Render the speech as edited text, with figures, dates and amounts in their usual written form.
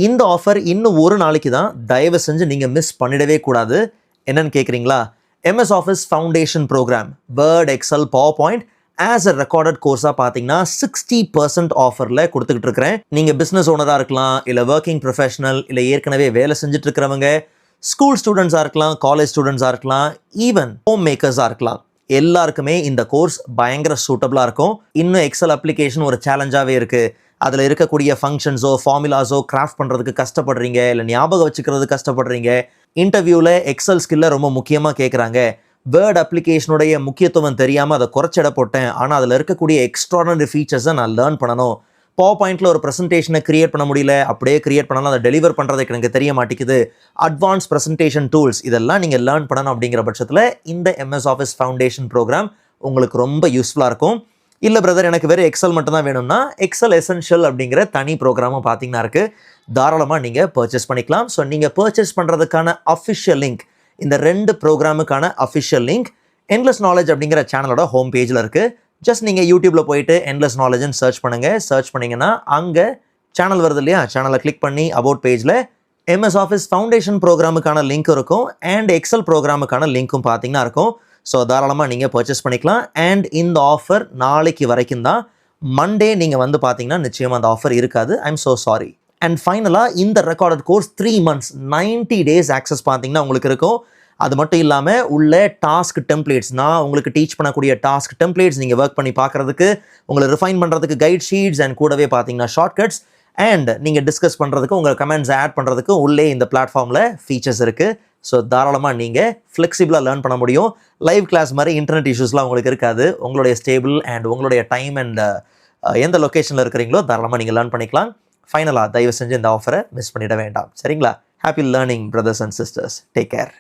இந்த ஆஃபர் இன்னும் ஒரு நாளைக்கு தான், தயவு செஞ்சு நீங்கள் மிஸ் பண்ணிடவே கூடாது. என்னன்னு கேட்குறீங்களா? MS Office foundation program Word, Excel, PowerPoint as a recorded கோர்ஸாக பார்த்தீங்கன்னா 60% ஆஃபரில் கொடுத்துக்கிட்டு இருக்கிறேன். நீங்கள் பிஸ்னஸ் ஓனராக இருக்கலாம், இல்லை ஒர்க்கிங் ப்ரொஃபஷனல், இல்லை ஏற்கனவே வேலை செஞ்சுட்டு இருக்கிறவங்க, ஸ்கூல் ஸ்டூடெண்ட்ஸாக இருக்கலாம், காலேஜ் ஸ்டூடெண்ட்ஸாக இருக்கலாம், ஈவன் ஹோம் மேக்கர்ஸாக இருக்கலாம், எல்லாருக்குமே இந்த கோர்ஸ் பயங்கர சூட்டபிளாக இருக்கும். இன்னும் எக்ஸல் அப்ளிகேஷன் ஒரு சேலஞ்சாகவே இருக்குது. அதில் இருக்கக்கூடிய ஃபங்க்ஷன்ஸோ ஃபார்முலாஸோ கிராஃப்ட் பண்ணுறதுக்கு கஷ்டப்படுறீங்க, இல்லை ஞாபகம் வச்சுக்கிறது கஷ்டப்படுறீங்க, இன்டர்வியூவில் எக்ஸல் ஸ்கில்லை ரொம்ப முக்கியமாக கேட்குறாங்க, வேர்ட் அப்ளிகேஷனுடைய முக்கியத்துவம் தெரியாமல் அதை குறைச்சிட போட்டேன், ஆனால் அதில் இருக்கக்கூடிய எக்ஸ்ட்ராடனரி ஃபீச்சர்ஸை நான் லேர்ன் பண்ணணும், பவர் பாயிண்டில் ஒரு ப்ரெசன்டேஷனை கிரியேட் பண்ண முடியல, அப்படியே கிரியேட் பண்ணாலும் அதை டெலிவர் பண்ணுறதுக்கு எனக்கு தெரிய மாட்டேங்குது, அட்வான்ஸ் ப்ரெசன்டேஷன் டூல்ஸ் இதெல்லாம் நீங்கள் லேர்ன் பண்ணணும் அப்படிங்கிற பட்சத்தில் இந்த MS Office ஃபவுண்டேஷன் ப்ரோக்ராம் உங்களுக்கு ரொம்ப யூஸ்ஃபுல்லாக இருக்கும். இல்லை பிரதர், எனக்கு வெறும் எக்ஸல் மட்டும்தான் வேணும்னா எக்ஸல் எசென்ஷியல் அப்படிங்கிற தனி ப்ரோக்ராமும் பார்த்தீங்கன்னா இருக்குது. தாராளமாக நீங்கள் பர்ச்சேஸ் பண்ணிக்கலாம். ஸோ நீங்கள் பர்ச்சேஸ் பண்ணுறதுக்கான அஃபிஷியல் லிங்க், இந்த 2 ப்ரோக்ராமுக்கான அஃபிஷியல் லிங்க் என்லெஸ் நாலேஜ் அப்படிங்கிற சேனலோட ஹோம் பேஜில் இருக்குது. ஜஸ்ட் நீங்கள் யூடியூப்பில் போயிட்டு என்லெஸ் நாலேஜ்னு சர்ச் பண்ணுங்கள். சர்ச் பண்ணிங்கன்னா அங்கே சேனல் வருது இல்லையா, சேனலை கிளிக் பண்ணி அபவுட் பேஜில் MS Office ஃபவுண்டேஷன் ப்ரோக்ராமுக்கான லிங்க் இருக்கும், அண்ட் எக்ஸல் ப்ரோக்ராமுக்கான லிங்க்கும் பார்த்தீங்கன்னா இருக்கும். ஸோ தாராளமாக நீங்கள் பர்ச்சேஸ் பண்ணிக்கலாம். அண்ட் இந்த ஆஃபர் நாளைக்கு வரைக்கும் தான். மண்டே நீங்கள் வந்து பார்த்தீங்கன்னா நிச்சயமாக அந்த ஆஃபர் இருக்காது. I'm so sorry. அண்ட் ஃபைனலாக இந்த recorded course 3 months 90 days access பார்த்தீங்கன்னா உங்களுக்கு இருக்கும். அது மட்டும் இல்லாமல் உள்ள டாஸ்க் டெம்ப்ளேட்ஸ், நான் உங்களுக்கு டீச் பண்ணக்கூடிய டாஸ்க் டெம்ப்ளேட்ஸ் நீங்கள் ஒர்க் பண்ணி பார்க்குறதுக்கு, உங்களை ரிஃபைன் பண்ணுறதுக்கு கைட் ஷீட்ஸ், அண்ட் கூடவே பார்த்தீங்கன்னா ஷார்ட்கட்ஸ், அண்ட் நீங்கள் டிஸ்கஸ் பண்ணுறதுக்கு, உங்கள் கமெண்ட்ஸ் ஆட் பண்ணுறதுக்கு உள்ளே இந்த பிளாட்ஃபார்மில் ஃபீச்சர்ஸ் இருக்குது. ஸோ தாராளமாக நீங்கள் ஃப்ளெக்சிபிளாக லேர்ன் பண்ண முடியும். லைவ் கிளாஸ் மாதிரி இன்டர்நெட் இஷ்யூஸ்லாம் உங்களுக்கு இருக்காது. உங்களுடைய ஸ்டேபிள் அண்ட் உங்களுடைய டைம் அண்ட் எந்த லொக்கேஷனில் இருக்கிறீங்களோ தாராளமாக நீங்கள் லேர்ன் பண்ணிக்கலாம். ஃபைனலாக தயவு செஞ்சு இந்த ஆஃபரை மிஸ் பண்ணிட வேண்டாம். சரிங்களா? Happy learning brothers and sisters. Take care.